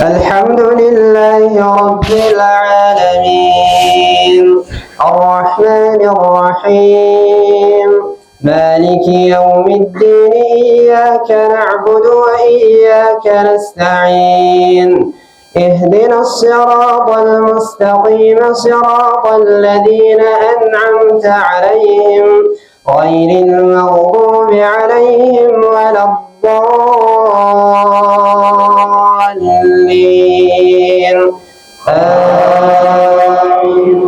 الحمد لله رب العالمين الرحمن الرحيم مالك يوم الدين إياك نعبد وإياك نستعين اهدنا الصراط المستقيم صراط الذين أنعمت عليهم غير المغضوب عليهم ولا الضالين آمين.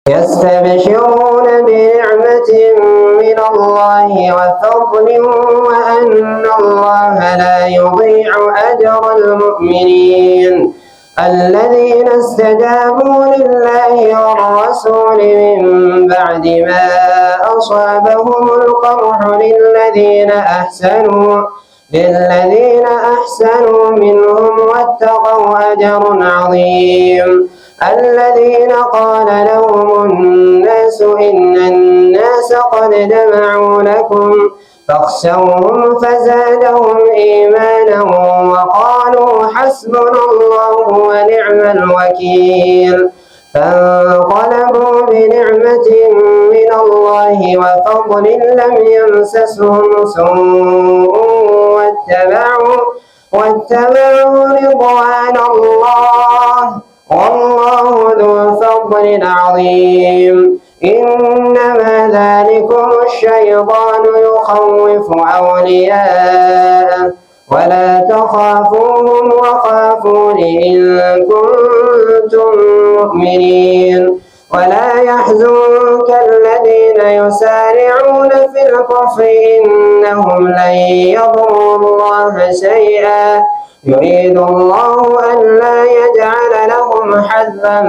يستبشرون بنعمة من الله وفضل وأن الله لا يضيع أجر المؤمنين الذين استجابوا لله والرسول من بعد ما أصابهم القرح للذين أحسنوا منهم واتقوا أجر عظيم الذين قال لهم الناس إن الناس قد جمعوا لكم فاخشوهم فزادهم إيمانا وقالوا حسبنا الله ونعم الوكيل فانقلبوا بنعمة من الله وفضل لم يمسسهم سوء واتبعوا رضوان الله والله ذو فضل عظيم إنما ذلكم الشيطان يخوف أولياءه ولا تخافوهم وخافون إن كنتم مؤمنين ولا يحزنك الذين يسارعون في الكفر إنهم لن يضروا الله شيئا يريد الله ألا يجعل لهم حظا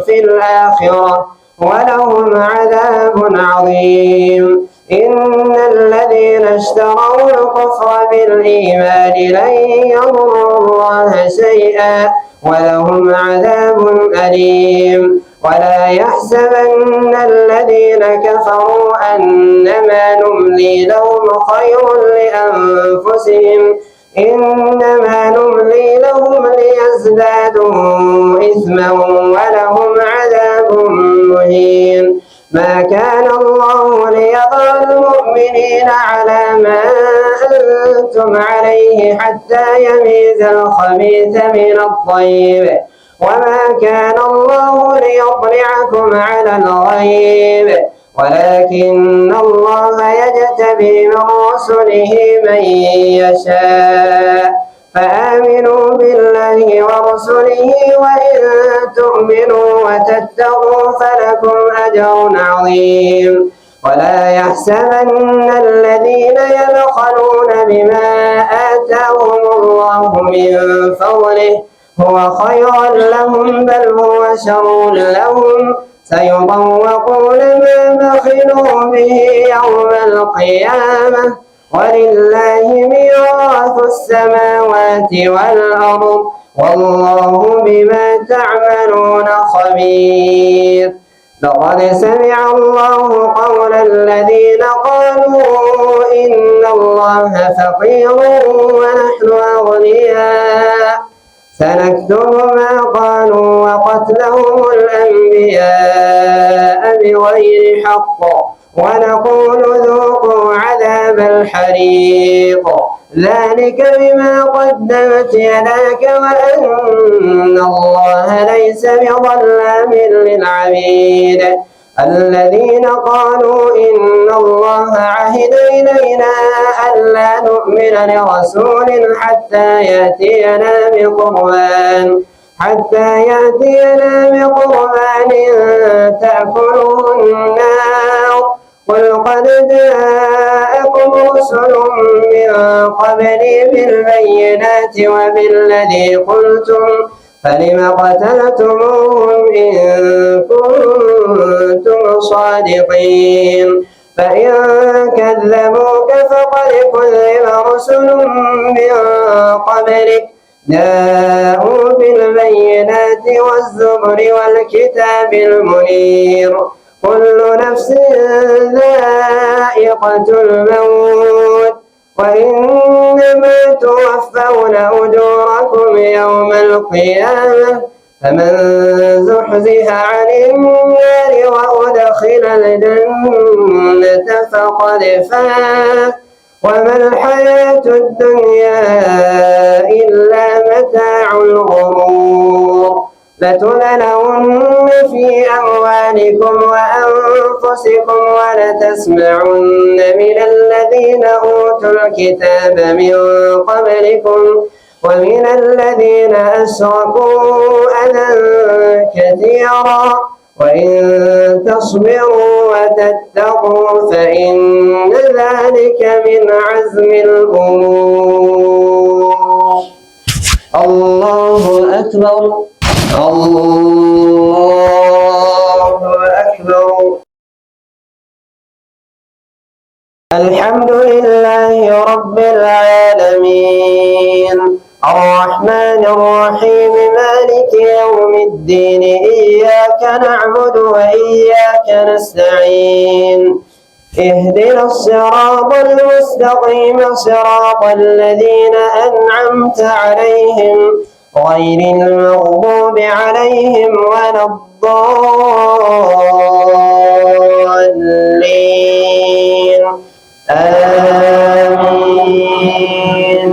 في الآخرة ولهم عذاب عظيم إن الذين اشتروا الكفر بالإيمان لن يضروا الله شيئا ولهم عذاب أليم ولا يحسبن الذين كفروا أنما نملي لهم خير لأنفسهم إنما نملي لهم ليزدادوا إثما ولهم عذاب مهين ما كان الله ليضع المؤمنين على ما أنتم عليه حتى يميز الخبيث من الطيب وما كان الله ليطلعكم على الغيب ولكن الله يجتبي من رسله من يشاء فآمنوا بالله ورسله وإن تؤمنوا وتتقوا فلكم أجر عظيم ولا يحسبن الذين يبخلون بما آتاهم الله من فضله هو خيرا لهم بل هو شر لهم سيطوقون ما بخلوا به يوم القيامة ولله ميراث السماوات والأرض والله بما تعملون خبير لقد سمع الله قول الذين قالوا إن الله فقير ونحن أغنياء سنكتب ما قالوا وقتلهم الأنبياء بغير حق ونقول ذوقوا عذاب الحريق ذلك بما قدمت يداك وأن الله ليس بظلام للعبيد الذين قالوا إن الله عهد إلينا ألا نؤمن لرسول حتى يأتينا بقربان تأكله النار قل قد جاءكم رسل من قبلي بالبينات وبالذي قلتم فلم قتلتموهم إن كنتم صادقين فإن كذبوك فقد كذب رسل من قبلك جاءوا بالبينات والزبر والكتاب المنير كل نفس ذائقة الموت وإنما توفون أجوركم يوم القيامة فمن زحزح عن النار وأدخل الجنة فقد فاز وما الحياة الدنيا إلا متاع الغرور لتبلون في أموالكم وأنفسكم ولتسمعن من الذين أوتوا الكتاب من قبلكم ومن الذين أشركوا أذى كثيرا وإن تصبروا وتتقوا فإن ذلك من عزم الأمور. الله أكبر الله أكبر. الحمد لله رب العالمين الرحمن الرحيم مالك يوم الدين إياك نعبد وإياك نستعين اهدنا الصراط المستقيم صراط الذين أنعمت عليهم غير المغضوب عليهم ولا الضالين آمين.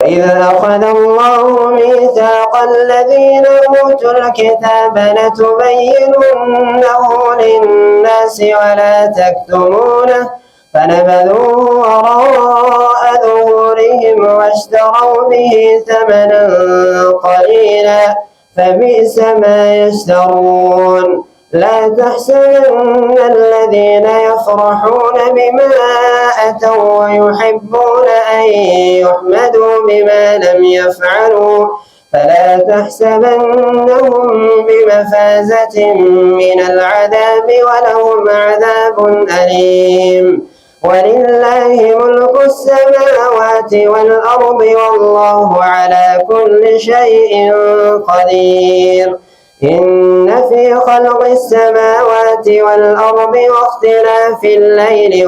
وإذا أخذ الله ميثاق الذين أوتوا الكتاب لتبيننه للناس ولا تكتمونه فنبذوه وراء ظهورهم واشتروا به ثمنا قليلا فبئس ما يشترون. لا تحسبن الذين يفرحون بما أتوا ويحبون أن يحمدوا بما لم يفعلوا فلا تحسبنهم بمفازة من العذاب ولهم عذاب أليم. ولله ملك السماوات والأرض والله على كل شيء قدير. إن في خلق السماوات والأرض واختلاف الليل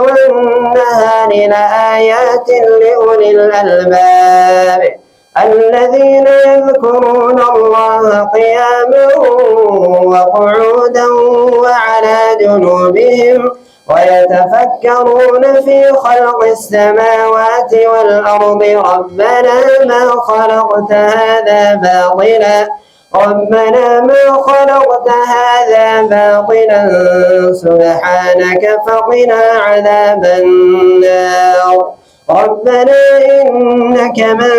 والنهار لآيات لأولي الألباب الذين يذكرون الله قياما وقعودا وعلى جنوبهم ويتفكرون في خلق السماوات والأرض ربنا ما خلقت هذا باطلا سبحانك فقنا عذاب النار. ربنا إنك من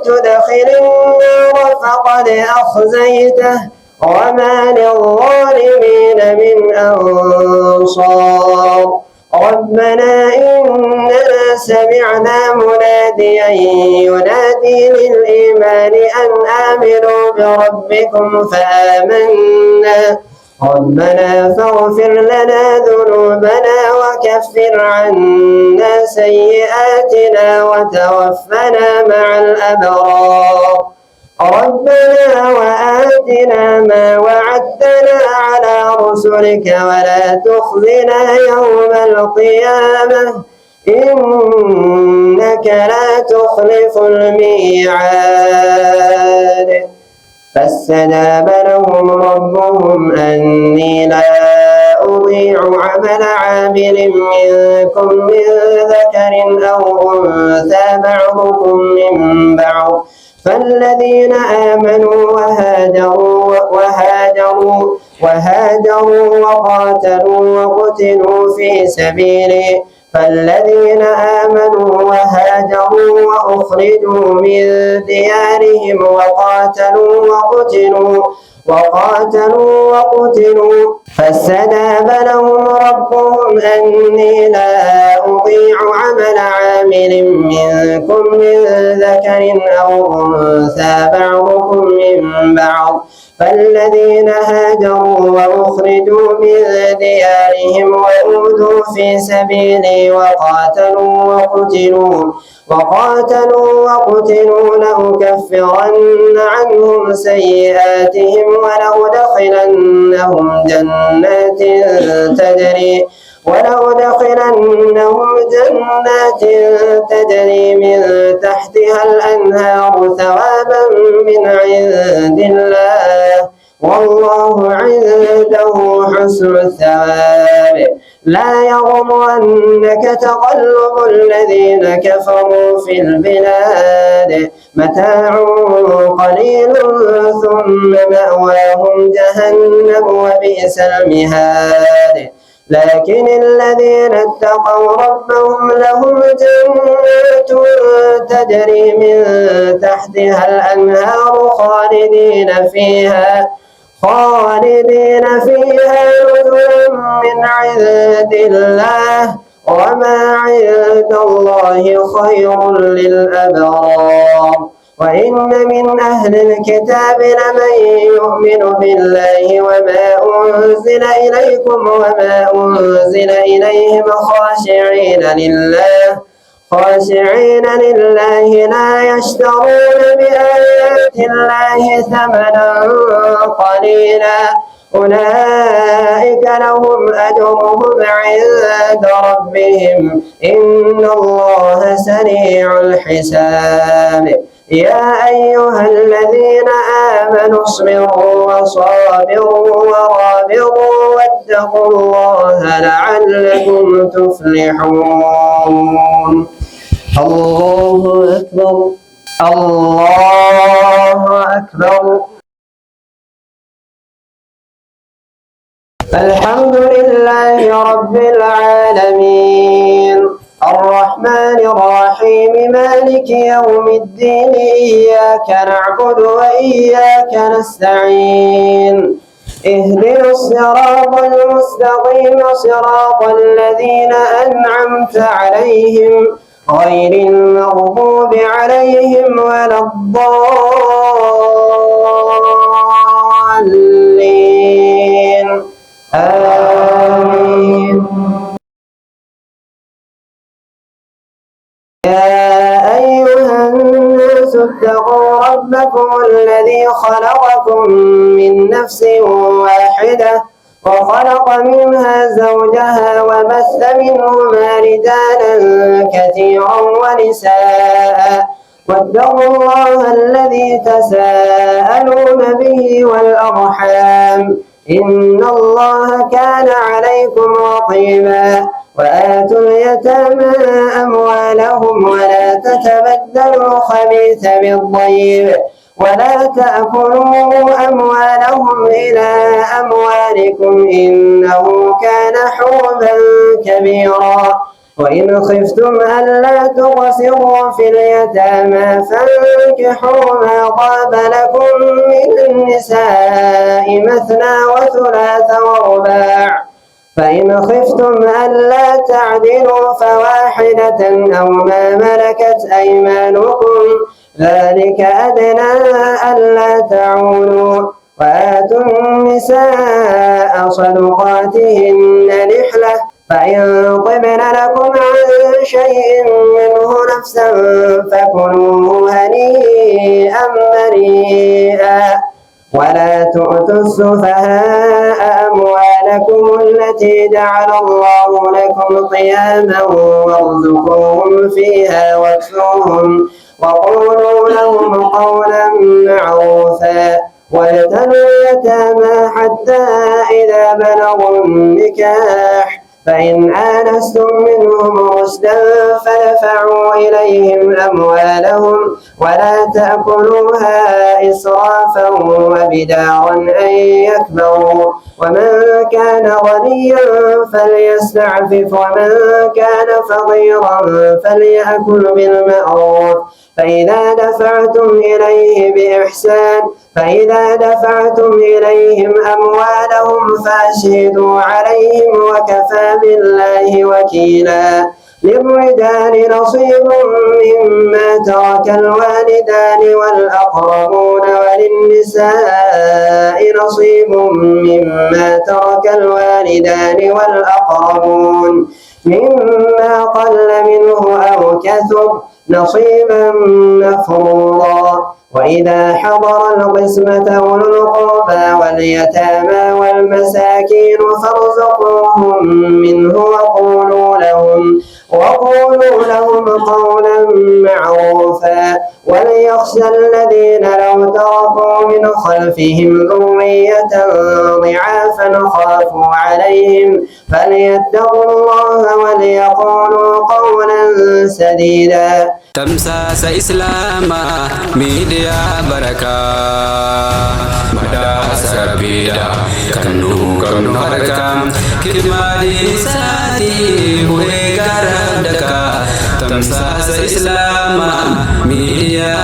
تدخل النار فقد أخزيته وما للظالمين من أنصار. ربنا إننا سمعنا مناديا ينادي للإيمان أن آمنوا بربكم فآمنا ربنا فاغفر لنا ذنوبنا وكفر عنا سيئاتنا وتوفنا مع الأبرار. ربنا وآتنا ما وعدتنا على رسلك ولا تخزنا يوم القيامة إنك لا تخلف الميعاد. فاستجاب لهم ربهم أني لا أضيع عمل عامل منكم من ذكر أو أنثى بعضكم من بعض فالذين آمنوا وهاجروا وقاتلوا وقتلوا في سبيلي وأخرجوا من ديارهم وقاتلوا وقتلوا فاستجاب لهم ربهم أني لا أضيع عمل عامل منكم من ذكر أو أنثى بعضكم من بعض فالذين هاجروا وأخرجوا من ديارهم وأوذوا في سبيلي وقاتلوا وقتلوا لأكفرن عنهم سيئاتهم ولأدخلنهم جنات تجري من تحتها الأنهار ثوابا من عند الله والله عنده حسن الثواب. لا يغرنك تقلب الذين كفروا في البلاد متاع قليل ثم مأواهم جهنم وبئس المهاد. لكن الذين اتقوا ربهم لهم جنات تجري من تحتها الأنهار خالدين فيها نزلا من عند الله وما عند الله خير للأبرار. وإن من أهل الكتاب لمن يؤمن بالله وما أنزل إليكم وما أنزل إليهم خاشعين لله لا يشترون بآيات الله ثمنا قليلا أولئك لهم أجرهم عند ربهم إن الله سريع الحساب. يا أيها الذين آمنوا اصبروا وصابروا ورابطوا واتقوا الله لعلكم تفلحون. الله أكبر الله أكبر. الحمد لله رب العالمين الرحمن الرحيم مالك يوم الدين إياك نعبد وإياك نستعين اهدنا الصراط المستقيم صراط الذين أنعمت عليهم غير المغضوب عليهم ولا الضالين آمين. يا أيها الناس اتقوا ربكم الذي خلقكم من نفس واحدة وخلق منها زوجها وبث منهما رجالا كثيرا ونساء واتقوا الله الذي تساءلون به والأرحام إن الله كان عليكم رقيبا. وآتوا اليتامى أموالهم ولا تتبدلوا الخبيث بالطيب ولا تأكلوا أموالهم إلى أموالكم إنه كان حوبا كبيرا. وإن خفتم ألا تقسطوا في اليتامى فانكحوا ما طاب لكم من النساء مثنى وثلاث ورباع فإن خفتم ألا تعدلوا فواحدة أو ما ملكت أيمانكم ذلك أدنى ألا تعولوا. وآتوا النساء صدقاتهن نحلة فإن طبن لكم عن شيء منه نفسا فكلوه هنيئا مريئا. ولا تؤتوا السفهاء أموالكم التي جعل الله لكم قياما وارزقوهم فيها واكسوهم وقولوا لهم قولا معروفا. وابتلوا اليتامى حتى إذا بلغوا النكاح فإن آنستم منهم رشدا فدفعوا إليهم أموالهم ولا تأكلوها إسرافا وبدارا أن يكبروا. ومن كان غنيا فليستعفف ومن كان فقيرا فليأكل بالمعروف. فإذا دفعتم إليهم أموالهم فأشهدوا عليهم وكفى بالله وكيلا. للرجال نصيب مما ترك الوالدان والأقربون وللنساء نصيب مما ترك الوالدان والأقربون مما قل منه أو كثر نصيبا مفروضا وإذا حضر القسمة أولو القربى واليتامى والمساكين فارزقوهم منه وقولوا لهم قولا معروفا وليخشى الذين لو تركوا من خلفهم ذرية ضعافا خافوا عليهم فليتقوا الله وليقولوا قولا سديدا. تمساس إسلاما ميديا بركة مدى سربيدا كنو حركة كمالي ساتي هوي غردك تمساس إسلاما ميديا